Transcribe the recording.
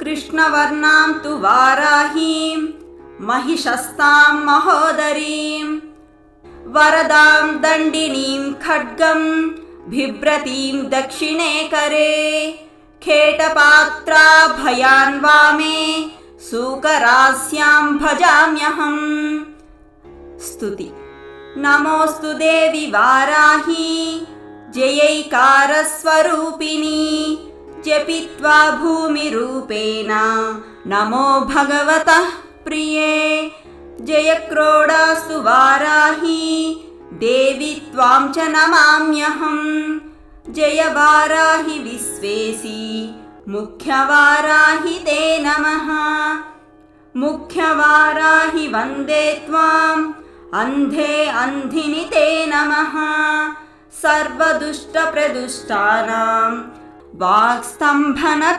कृष्णवर्णां तु वाराहीं महिषस्तां महोदरीं वरदां दण्डिनीं खड्गं बिभ्रतीं दक्षिणे करे खेटपात्राभयान् वामे सूकरास्यां भजाम्यहम्। स्तुति। नमोऽस्तु देवि वाराही जयैकारस्वरूपिणी जपित्वा भूमिरूपेण नमो भगवतः प्रिये। जयक्रोडास्तु वाराही देवी त्वां च नमाम्यहम्। जय वाराहि विश्वेशी मुख्यवाराहि ते नमः। मुख्यवाराहि वन्दे त्वाम् अन्धे अन्धिनि ते नमः। सर्वदुष्टप्रदुष्टानां वाक्स्तम्भन